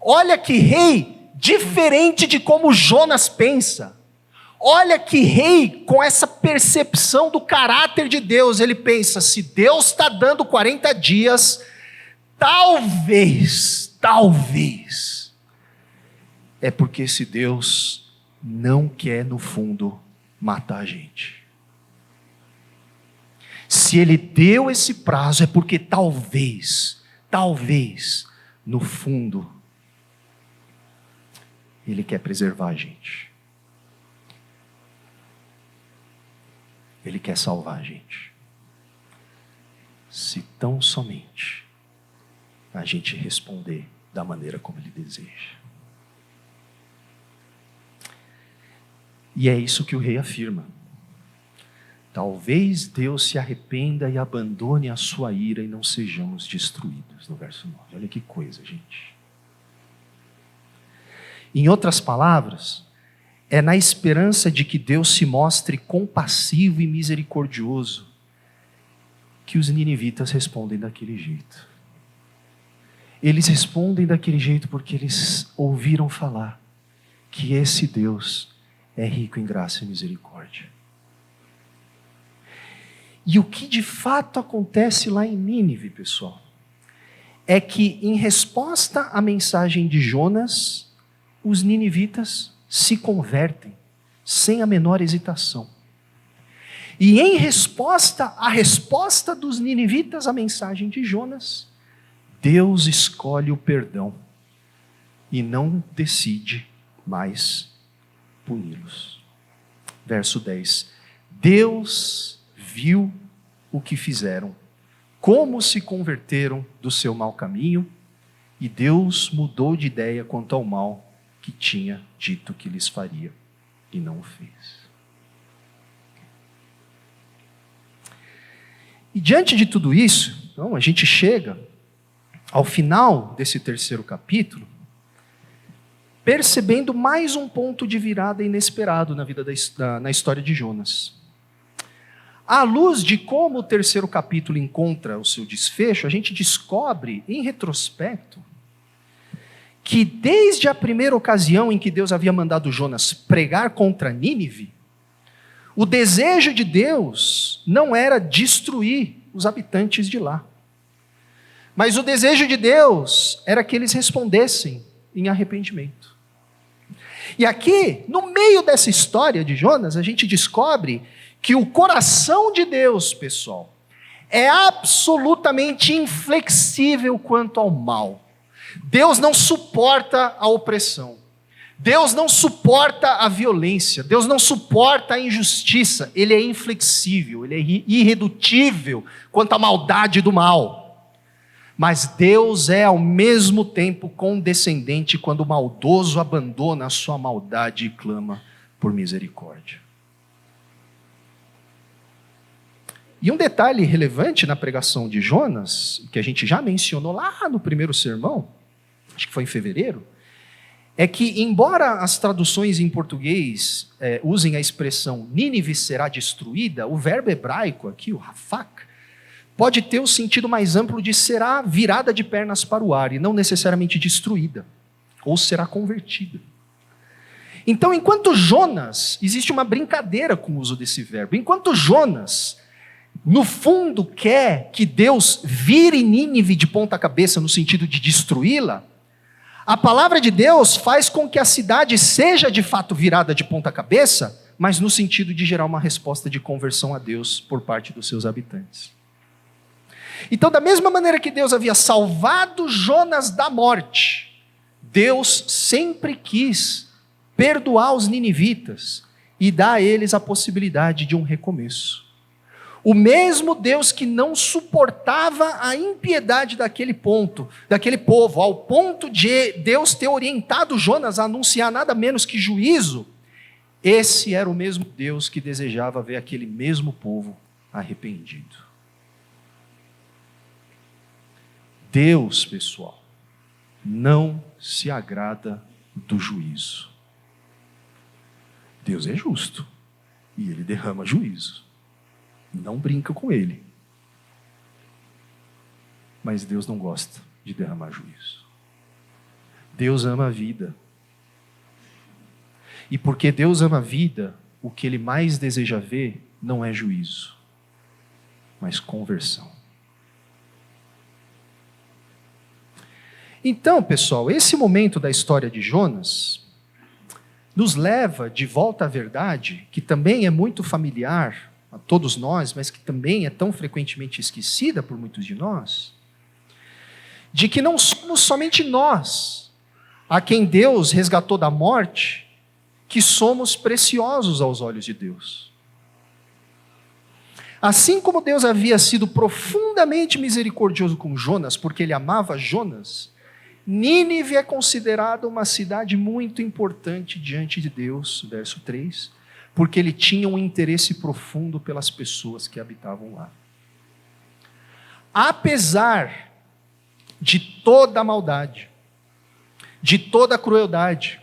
olha que rei diferente de como Jonas pensa, olha que rei com essa percepção do caráter de Deus. Ele pensa, se Deus está dando 40 dias, talvez, é porque esse Deus não quer, no fundo, matar a gente. Se ele deu esse prazo, é porque talvez, no fundo, ele quer preservar a gente. Ele quer salvar a gente. Se tão somente a gente responder da maneira como ele deseja. E é isso que o rei afirma. Talvez Deus se arrependa e abandone a sua ira e não sejamos destruídos, no verso 9. Olha que coisa, gente. Em outras palavras, é na esperança de que Deus se mostre compassivo e misericordioso que os ninivitas respondem daquele jeito. Eles respondem daquele jeito porque eles ouviram falar que esse Deus é rico em graça e misericórdia. E o que de fato acontece lá em Nínive, pessoal, é que em resposta à mensagem de Jonas, os ninivitas se convertem sem a menor hesitação. E em resposta à resposta dos ninivitas à mensagem de Jonas, Deus escolhe o perdão e não decide mais puni-los. Verso 10. Deus viu o que fizeram, como se converteram do seu mau caminho, e Deus mudou de ideia quanto ao mal que tinha dito que lhes faria, e não o fez. E diante de tudo isso, então, a gente chega ao final desse terceiro capítulo, percebendo mais um ponto de virada inesperado na vida na história de Jonas. À luz de como o terceiro capítulo encontra o seu desfecho, a gente descobre, em retrospecto, que desde a primeira ocasião em que Deus havia mandado Jonas pregar contra Nínive, o desejo de Deus não era destruir os habitantes de lá. Mas o desejo de Deus era que eles respondessem em arrependimento. E aqui, no meio dessa história de Jonas, a gente descobre que o coração de Deus, pessoal, é absolutamente inflexível quanto ao mal. Deus não suporta a opressão. Deus não suporta a violência. Deus não suporta a injustiça. Ele é inflexível, ele é irredutível quanto à maldade do mal. Mas Deus é ao mesmo tempo condescendente quando o maldoso abandona a sua maldade e clama por misericórdia. E um detalhe relevante na pregação de Jonas, que a gente já mencionou lá no primeiro sermão, acho que foi em fevereiro, é que, embora as traduções em português usem a expressão Nínive será destruída, o verbo hebraico aqui, o rafak, pode ter o sentido mais amplo de será virada de pernas para o ar, e não necessariamente destruída, ou será convertida. Então, enquanto Jonas, existe uma brincadeira com o uso desse verbo, enquanto Jonas, no fundo, quer que Deus vire Nínive de ponta cabeça no sentido de destruí-la, a palavra de Deus faz com que a cidade seja de fato virada de ponta cabeça, mas no sentido de gerar uma resposta de conversão a Deus por parte dos seus habitantes. Então, da mesma maneira que Deus havia salvado Jonas da morte, Deus sempre quis perdoar os ninivitas e dar a eles a possibilidade de um recomeço. O mesmo Deus que não suportava a impiedade daquele povo, ao ponto de Deus ter orientado Jonas a anunciar nada menos que juízo, esse era o mesmo Deus que desejava ver aquele mesmo povo arrependido. Deus, pessoal, não se agrada do juízo. Deus é justo e ele derrama juízo. Não brinca com ele. Mas Deus não gosta de derramar juízo. Deus ama a vida. E porque Deus ama a vida, o que ele mais deseja ver não é juízo, mas conversão. Então, pessoal, esse momento da história de Jonas nos leva de volta à verdade, que também é muito familiar a todos nós, mas que também é tão frequentemente esquecida por muitos de nós, de que não somos somente nós, a quem Deus resgatou da morte, que somos preciosos aos olhos de Deus. Assim como Deus havia sido profundamente misericordioso com Jonas, porque ele amava Jonas, Nínive é considerada uma cidade muito importante diante de Deus, verso 3, porque ele tinha um interesse profundo pelas pessoas que habitavam lá. Apesar de toda a maldade, de toda a crueldade,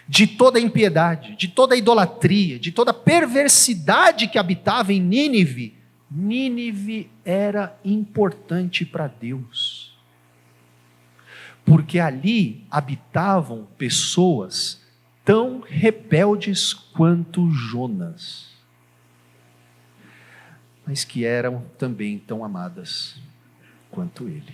de toda a impiedade, de toda a idolatria, de toda a perversidade que habitava em Nínive, Nínive era importante para Deus. Porque ali habitavam pessoas tão rebeldes quanto Jonas, mas que eram também tão amadas quanto ele.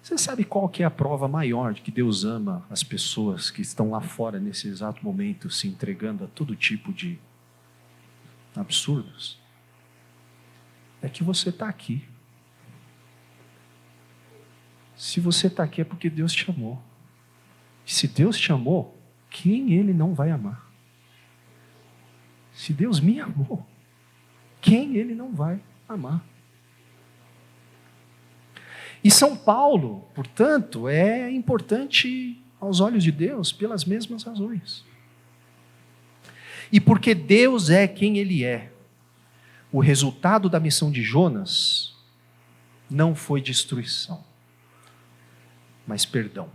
Você sabe qual que é a prova maior de que Deus ama as pessoas que estão lá fora nesse exato momento se entregando a todo tipo de absurdos? É que você está aqui. Se você está aqui é porque Deus te amou. E se Deus te amou, quem Ele não vai amar? Se Deus me amou, quem Ele não vai amar? E São Paulo, portanto, é importante aos olhos de Deus pelas mesmas razões. E porque Deus é quem Ele é, o resultado da missão de Jonas não foi destruição, mas perdão.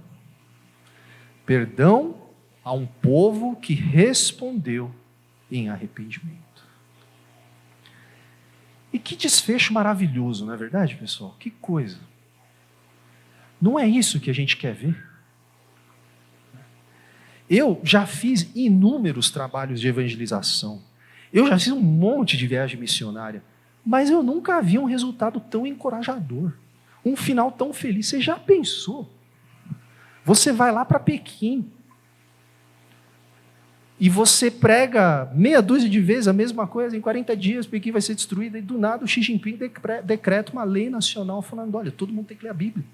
Perdão a um povo que respondeu em arrependimento. E que desfecho maravilhoso, não é verdade, pessoal? Que coisa. Não é isso que a gente quer ver? Eu já fiz inúmeros trabalhos de evangelização. Eu já fiz um monte de viagem missionária. Mas eu nunca vi um resultado tão encorajador. Um final tão feliz. Você já pensou? Você vai lá para Pequim. E você prega meia dúzia de vezes a mesma coisa. Em 40 dias Pequim vai ser destruída. E do nada o Xi Jinping decreta uma lei nacional falando, olha, todo mundo tem que ler a Bíblia.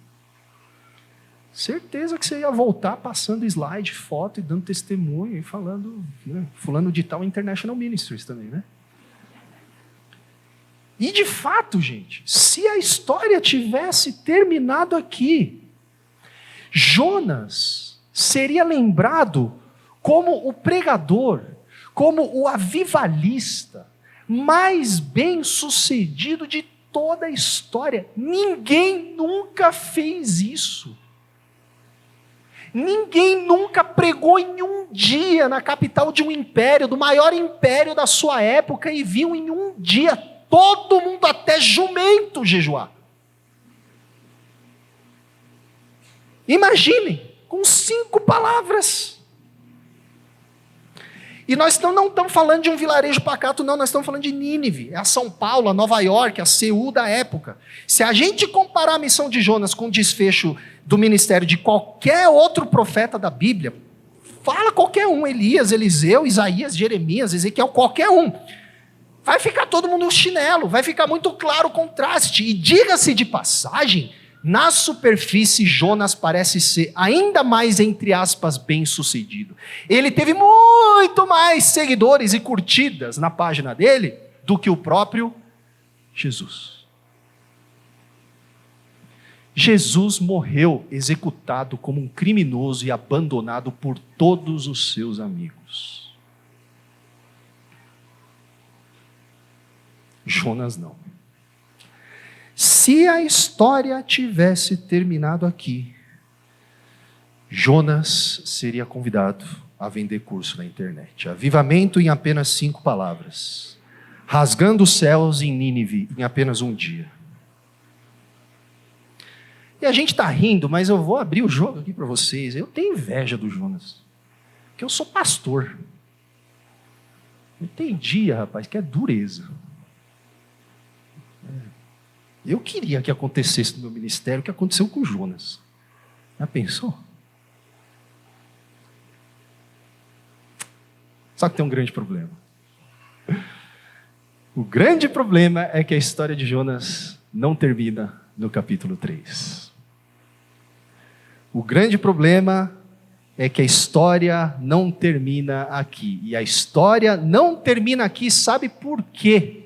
Certeza que você ia voltar passando slide, foto e dando testemunho. E falando, né, fulano de tal International Ministries também, né? E de fato, gente, se a história tivesse terminado aqui, Jonas seria lembrado como o pregador, como o avivalista mais bem-sucedido de toda a história. Ninguém nunca fez isso. Ninguém nunca pregou em um dia na capital de um império, do maior império da sua época, e viu em um dia todo mundo, até jumento, jejuar. Imaginem, com 5 palavras. E nós não estamos falando de um vilarejo pacato, não, nós estamos falando de Nínive, a São Paulo, a Nova York, a Seul da época. Se a gente comparar a missão de Jonas com o desfecho do ministério de qualquer outro profeta da Bíblia, fala qualquer um, Elias, Eliseu, Isaías, Jeremias, Ezequiel, qualquer um. Vai ficar todo mundo no chinelo, vai ficar muito claro o contraste. E diga-se de passagem, na superfície Jonas parece ser ainda mais, entre aspas, bem-sucedido. Ele teve muito mais seguidores e curtidas na página dele do que o próprio Jesus. Jesus morreu executado como um criminoso e abandonado por todos os seus amigos. Jonas não. Se a história tivesse terminado aqui, Jonas seria convidado a vender curso na internet. Avivamento em apenas 5 palavras. Rasgando os céus em Nínive em apenas um dia. E a gente está rindo, mas eu vou abrir o jogo aqui para vocês. Eu tenho inveja do Jonas, porque eu sou pastor. Tem dia, rapaz, que é dureza. Eu queria que acontecesse no meu ministério o que aconteceu com o Jonas. Já pensou? Só que tem um grande problema. O grande problema é que a história de Jonas não termina no capítulo 3. O grande problema é que a história não termina aqui. E a história não termina aqui, sabe por quê?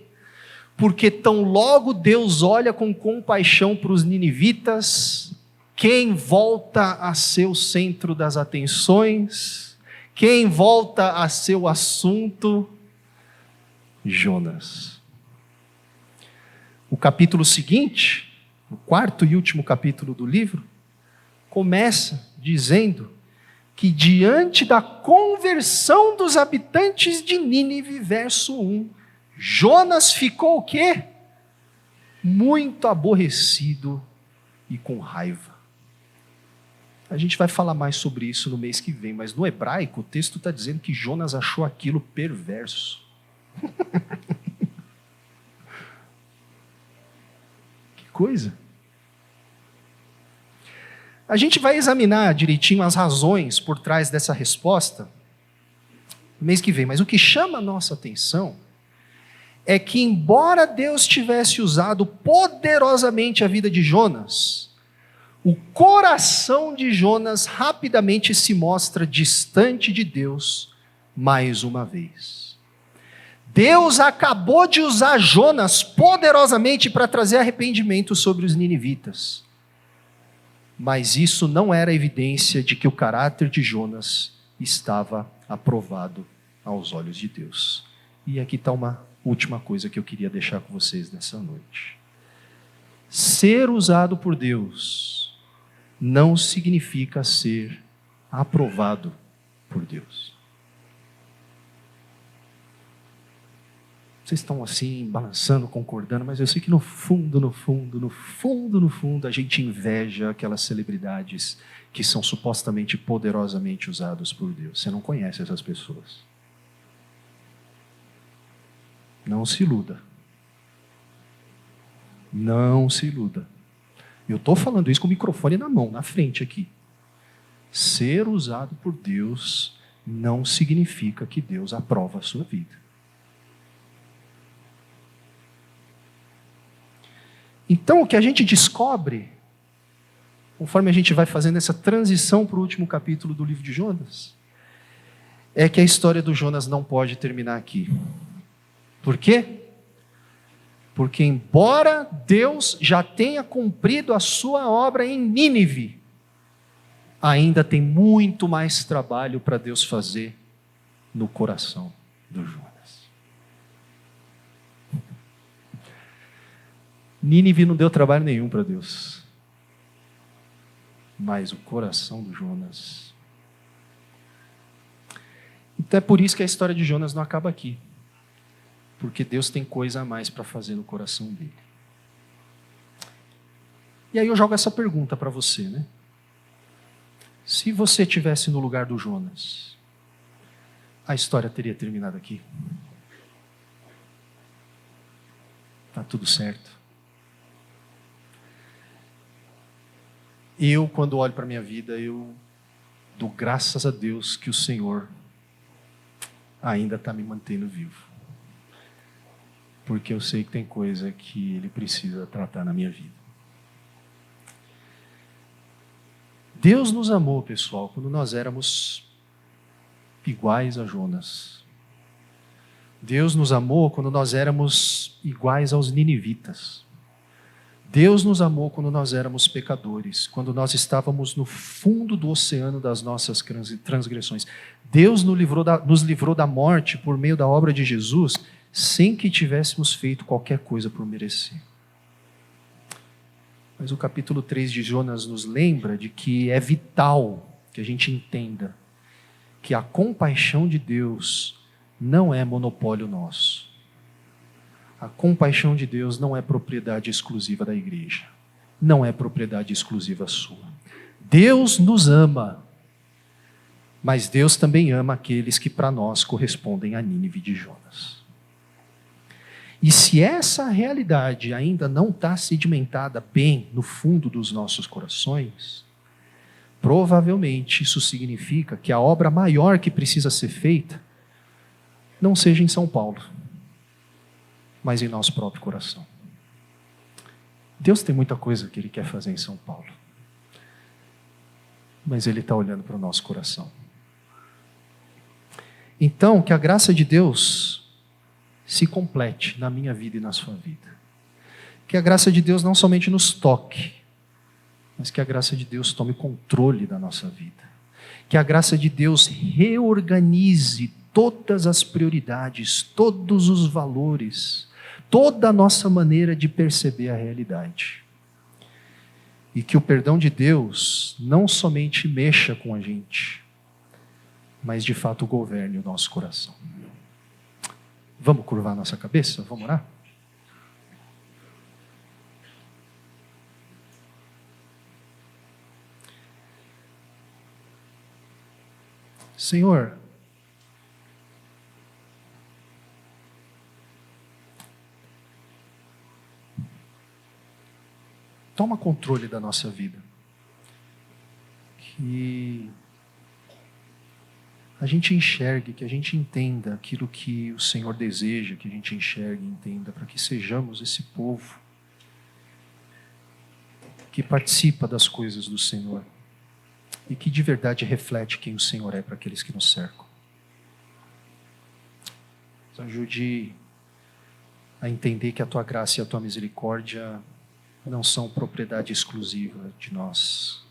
Porque tão logo Deus olha com compaixão para os ninivitas, quem volta a ser o centro das atenções, quem volta a ser o assunto? Jonas. O capítulo seguinte, o 4º e último capítulo do livro, começa dizendo que diante da conversão dos habitantes de Nínive, verso 1, Jonas ficou o quê? Muito aborrecido e com raiva. A gente vai falar mais sobre isso no mês que vem, mas no hebraico o texto está dizendo que Jonas achou aquilo perverso. Que coisa. A gente vai examinar direitinho as razões por trás dessa resposta no mês que vem, mas o que chama a nossa atenção é que, embora Deus tivesse usado poderosamente a vida de Jonas, o coração de Jonas rapidamente se mostra distante de Deus mais uma vez. Deus acabou de usar Jonas poderosamente para trazer arrependimento sobre os ninivitas. Mas isso não era evidência de que o caráter de Jonas estava aprovado aos olhos de Deus. E aqui está uma última coisa que eu queria deixar com vocês nessa noite. ser usado por Deus não significa ser aprovado por Deus. Vocês estão assim, balançando, concordando, mas eu sei que no fundo, a gente inveja aquelas celebridades que são supostamente poderosamente usadas por Deus. Você não conhece essas pessoas. Não se iluda. Não se iluda. Eu estou falando isso com o microfone na mão, na frente aqui. Ser usado por Deus não significa que Deus aprova a sua vida. Então, o que a gente descobre, conforme a gente vai fazendo essa transição para o último capítulo do livro de Jonas, é que a história do Jonas não pode terminar aqui. Por quê? Porque, embora Deus já tenha cumprido a sua obra em Nínive, ainda tem muito mais trabalho para Deus fazer no coração do Jonas. Nínive não deu trabalho nenhum para Deus. Mas o coração do Jonas. Então é por isso que a história de Jonas não acaba aqui. Porque Deus tem coisa a mais para fazer no coração dele. E aí eu jogo essa pergunta para você, né? Se você estivesse no lugar do Jonas, a história teria terminado aqui? Tá tudo certo. Eu, quando olho para a minha vida, eu dou graças a Deus que o Senhor ainda está me mantendo vivo. Porque eu sei que tem coisa que Ele precisa tratar na minha vida. Deus nos amou, pessoal, quando nós éramos iguais a Jonas. Deus nos amou quando nós éramos iguais aos ninivitas. Deus nos amou quando nós éramos pecadores, quando nós estávamos no fundo do oceano das nossas transgressões. Deus nos livrou da morte por meio da obra de Jesus, sem que tivéssemos feito qualquer coisa por merecer. Mas o capítulo 3 de Jonas nos lembra de que é vital que a gente entenda que a compaixão de Deus não é monopólio nosso. A compaixão de Deus não é propriedade exclusiva da igreja. Não é propriedade exclusiva sua. Deus nos ama, mas Deus também ama aqueles que para nós correspondem a Nínive de Jonas. E se essa realidade ainda não está sedimentada bem no fundo dos nossos corações, provavelmente isso significa que a obra maior que precisa ser feita não seja em São Paulo, mas em nosso próprio coração. Deus tem muita coisa que Ele quer fazer em São Paulo, mas Ele está olhando para o nosso coração. Então, que a graça de Deus se complete na minha vida e na sua vida. Que a graça de Deus não somente nos toque, mas que a graça de Deus tome controle da nossa vida. Que a graça de Deus reorganize todas as prioridades, todos os valores, toda a nossa maneira de perceber a realidade. E que o perdão de Deus não somente mexa com a gente, mas de fato governe o nosso coração. Vamos curvar nossa cabeça? Vamos orar? Senhor, toma controle da nossa vida. Que a gente enxergue, que a gente entenda aquilo que o Senhor deseja, que a gente enxergue e entenda, para que sejamos esse povo que participa das coisas do Senhor e que de verdade reflete quem o Senhor é para aqueles que nos cercam. Nos ajude a entender que a Tua graça e a Tua misericórdia não são propriedade exclusiva de nós,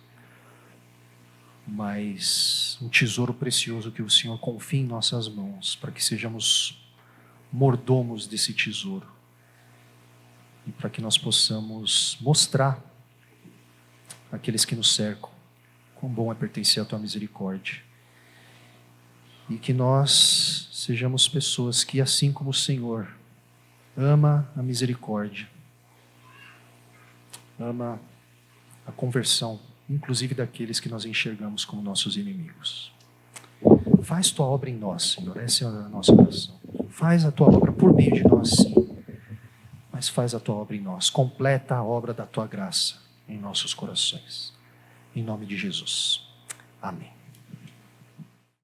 mas um tesouro precioso que o Senhor confia em nossas mãos, para que sejamos mordomos desse tesouro e para que nós possamos mostrar àqueles que nos cercam quão bom é pertencer à tua misericórdia. E que nós sejamos pessoas que, assim como o Senhor, ama a misericórdia, ama a conversão, inclusive daqueles que nós enxergamos como nossos inimigos. Faz tua obra em nós, Senhor, essa é a nossa oração. Faz a tua obra por meio de nós, sim, mas faz a tua obra em nós. Completa a obra da tua graça em nossos corações. Em nome de Jesus. Amém.